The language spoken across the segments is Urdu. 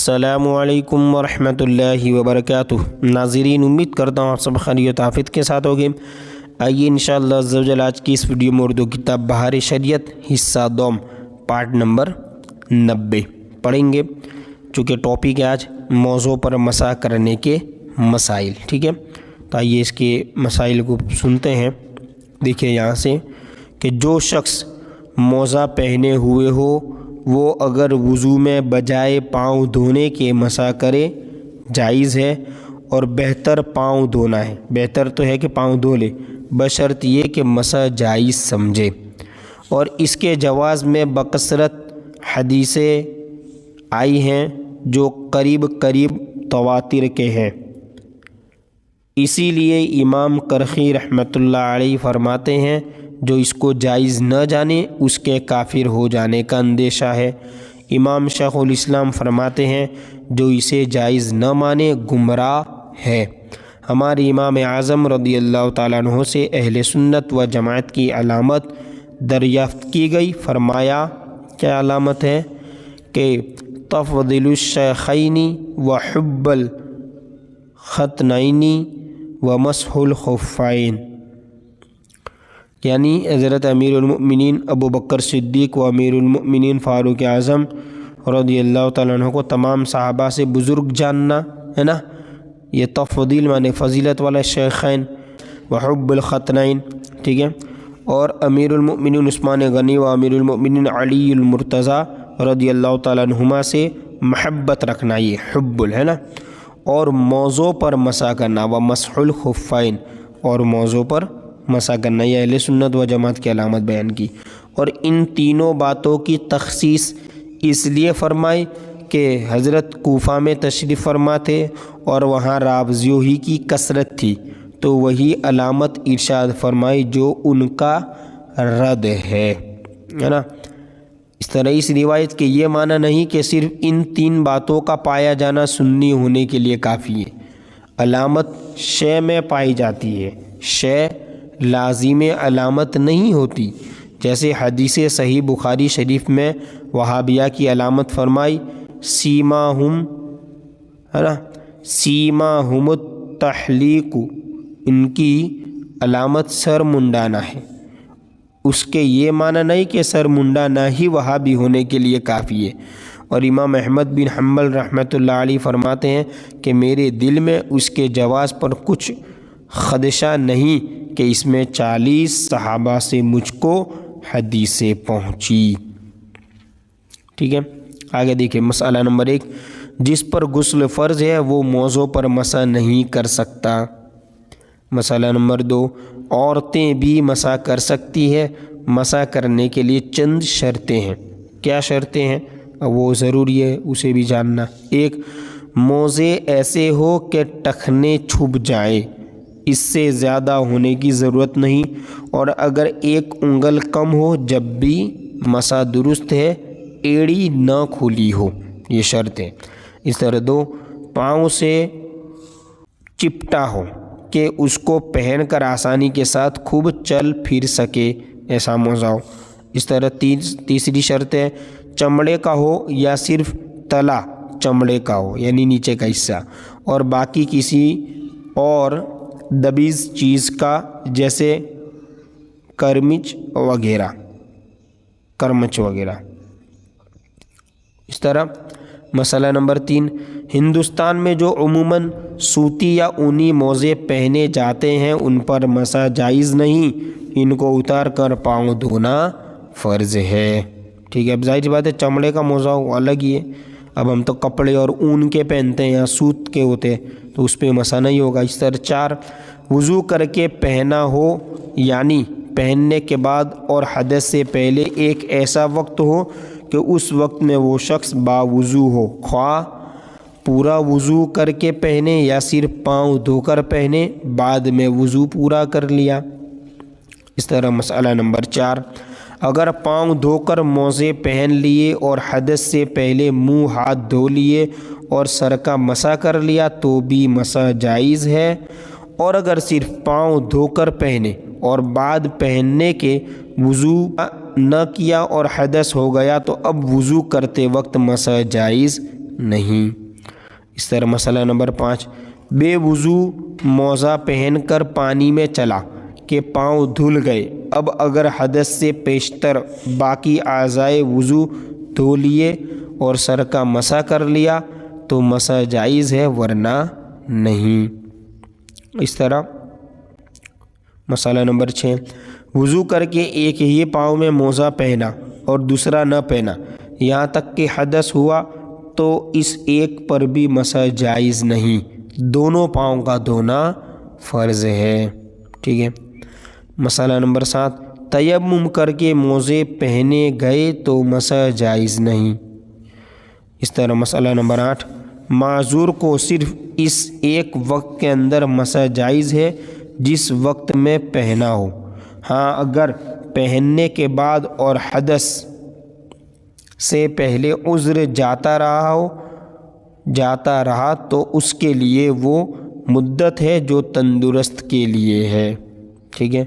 السلام علیکم ورحمۃ اللہ وبرکاتہ۔ ناظرین، امید کرتا ہوں آپ سب خیریت عافیت کے ساتھ ہوگے۔ آئیے انشاءاللہ عز و جل آج کی اس ویڈیو میں اردو کتاب بہار شریعت حصہ دوم پارٹ نمبر 90 پڑھیں گے، چونکہ ٹاپک ہے آج موضوع پر مسح کرنے کے مسائل۔ ٹھیک ہے، تو آئیے اس کے مسائل کو سنتے ہیں۔ دیکھیں یہاں سے کہ جو شخص موزہ پہنے ہوئے ہو وہ اگر وضو میں بجائے پاؤں دھونے کے مسح کرے جائز ہے، اور بہتر پاؤں دھونا ہے۔ بہتر تو ہے کہ پاؤں دھو لے، بشرط یہ کہ مسح جائز سمجھے۔ اور اس کے جواز میں بکثرت حدیثیں آئی ہیں جو قریب تواتر کے ہیں۔ اسی لیے امام کرخی رحمۃ اللہ علیہ فرماتے ہیں جو اس کو جائز نہ جانے اس کے کافر ہو جانے کا اندیشہ ہے۔ امام شیخ الاسلام فرماتے ہیں جو اسے جائز نہ مانے گمراہ ہے۔ ہمارے امام اعظم رضی اللہ تعالیٰ عنہ سے اہل سنت و جماعت کی علامت دریافت کی گئی۔ فرمایا کیا علامت ہے کہ تفضیل الشیخین و حب الختنین و مسح الخفین، یعنی حضرت امیر المؤمنین ابو بکر صدیق و امیر المؤمنین فاروق اعظم رضی اللہ تعالیٰ عنہ کو تمام صحابہ سے بزرگ جاننا ہے نا۔ یہ تفضیل معنی فضیلت والا شیخین و حب الختنین، ٹھیک ہے، اور امیر المؤمنین عثمان غنی و امیر المؤمنین علی المرتضیٰ رضی اللہ تعالیٰ عنہما سے محبت رکھنا، یہ حب ہے نا۔ اور موضوع پر مسح کرنا و مسح الخفین، اور موضوع پر مسح کرنا، یہ اہل سنت و جماعت کی علامت بیان کی۔ اور ان تینوں باتوں کی تخصیص اس لیے فرمائی کہ حضرت کوفہ میں تشریف فرما تھے اور وہاں رافضیوں ہی کی کثرت تھی، تو وہی علامت ارشاد فرمائی جو ان کا رد ہے نا۔ اس طرح اس روایت کے یہ معنی نہیں کہ صرف ان تین باتوں کا پایا جانا سنی ہونے کے لیے کافی ہے۔ علامت شے میں پائی جاتی ہے، شے لازم علامت نہیں ہوتی۔ جیسے حدیث صحیح بخاری شریف میں وہابیہ کی علامت فرمائی سیماہم ہے نا، سیماہم التحلیق، ان کی علامت سر منڈانا ہے۔ اس کے یہ معنی نہیں کہ سر منڈانا ہی وہابی ہونے کے لیے کافی ہے۔ اور امام احمد بن حنبل رحمۃ اللہ علیہ فرماتے ہیں کہ میرے دل میں اس کے جواز پر کچھ خدشہ نہیں کہ اس میں 40 صحابہ سے مجھ کو حدیثیں پہنچی۔ ٹھیک ہے، آگے دیکھیں مسئلہ نمبر 1، جس پر غسل فرض ہے وہ موضوع پر مسح نہیں کر سکتا۔ مسئلہ نمبر 2، عورتیں بھی مسح کر سکتی ہے۔ مسح کرنے کے لیے چند شرطیں ہیں۔ کیا شرطیں ہیں وہ ضروری ہے اسے بھی جاننا۔ 1، موزے ایسے ہو کہ ٹخنے چھپ جائیں، اس سے زیادہ ہونے کی ضرورت نہیں، اور اگر 1 انگل کم ہو جب بھی مسح درست ہے، ایڑی نہ کھلی ہو، یہ شرط ہے۔ اس طرح 2، پاؤں سے چپٹا ہو کہ اس کو پہن کر آسانی کے ساتھ خوب چل پھر سکے، ایسا موزہ ہو۔ اس طرح تیسری شرط ہے چمڑے کا ہو یا صرف تلا چمڑے کا ہو، یعنی نیچے کا حصہ، اور باقی کسی اور دبیز چیز کا، جیسے کرمچ وغیرہ۔ اس طرح مسئلہ نمبر 3، ہندوستان میں جو عموماً سوتی یا اونی موزے پہنے جاتے ہیں ان پر مسح جائز نہیں، ان کو اتار کر پاؤں دھونا فرض ہے۔ ٹھیک ہے، اب ظاہر بات ہے چمڑے کا موزہ وہ الگ ہی ہے، اب ہم تو کپڑے اور اون کے پہنتے ہیں یا سوت کے ہوتے ہیں تو اس پہ مسح نہیں ہوگا۔ اس طرح 4، وضو کر کے پہنا ہو، یعنی پہننے کے بعد اور حدث سے پہلے ایک ایسا وقت ہو کہ اس وقت میں وہ شخص باوضو ہو، خواہ پورا وضو کر کے پہنے یا صرف پاؤں دھو کر پہنے، بعد میں وضو پورا کر لیا۔ اس طرح مسئلہ نمبر 4، اگر پاؤں دھو کر موزے پہن لیے اور حدث سے پہلے منہ ہاتھ دھو لیے اور سر کا مسح کر لیا تو بھی مسح جائز ہے، اور اگر صرف پاؤں دھو کر پہنے اور بعد پہننے کے وضو نہ کیا اور حدث ہو گیا تو اب وضو کرتے وقت مسح جائز نہیں۔ اس طرح مسئلہ نمبر 5، بے وضو موزہ پہن کر پانی میں چلا کہ پاؤں دھل گئے، اب اگر حدث سے پیشتر باقی اعضائے وضو دھو لیے اور سر کا مسح کر لیا تو مسح جائز ہے ورنہ نہیں۔ اس طرح مسئلہ نمبر 6، وضو کر کے ایک ہی پاؤں میں موزہ پہنا اور دوسرا نہ پہنا، یہاں تک کہ حدث ہوا تو اس ایک پر بھی مسح جائز نہیں، دونوں پاؤں کا دھونا فرض ہے۔ ٹھیک ہے۔ مسئلہ نمبر 7، تیمم کر کے موزے پہنے گئے تو مسح جائز نہیں۔ اس طرح مسئلہ نمبر 8، معذور کو صرف اس ایک وقت کے اندر مسح جائز ہے جس وقت میں پہنا ہو، ہاں اگر پہننے کے بعد اور حدث سے پہلے عذر جاتا رہا تو اس کے لیے وہ مدت ہے جو تندرست کے لیے ہے۔ ٹھیک ہے۔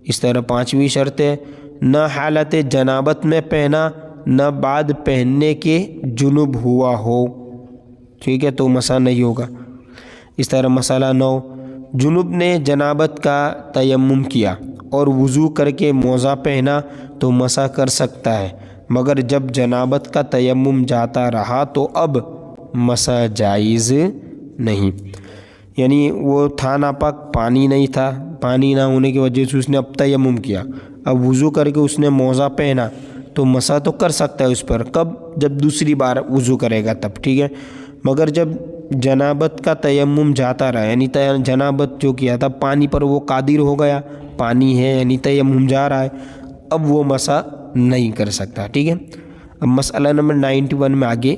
اس طرح 5ویں شرط ہے، نہ حالت جنابت میں پہنا نہ بعد پہننے کے جنب ہوا ہو، ٹھیک ہے، تو مسح نہیں ہوگا۔ اس طرح مسئلہ 9، جنب نے جنابت کا تیمم کیا اور وضو کر کے موزہ پہنا تو مسح کر سکتا ہے، مگر جب جنابت کا تیمم جاتا رہا تو اب مسح جائز نہیں۔ یعنی وہ تھا ناپاک، پانی نہیں تھا، پانی نہ ہونے کی وجہ سے اس نے اب تیمم کیا، اب وضو کر کے اس نے موزہ پہنا تو مسح تو کر سکتا ہے اس پر، کب؟ جب دوسری بار وضو کرے گا تب، ٹھیک ہے۔ مگر جب جنابت کا تیمم جاتا رہا، یعنی جنابت جو کیا تھا پانی پر وہ قادر ہو گیا، پانی ہے یعنی تیمم جا رہا ہے، اب وہ مسح نہیں کر سکتا، ٹھیک ہے۔ اب مسئلہ نمبر 91 میں آگے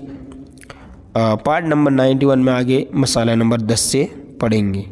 پارٹ نمبر 91 میں آگے مسئلہ نمبر 10 سے پڑھیں گے۔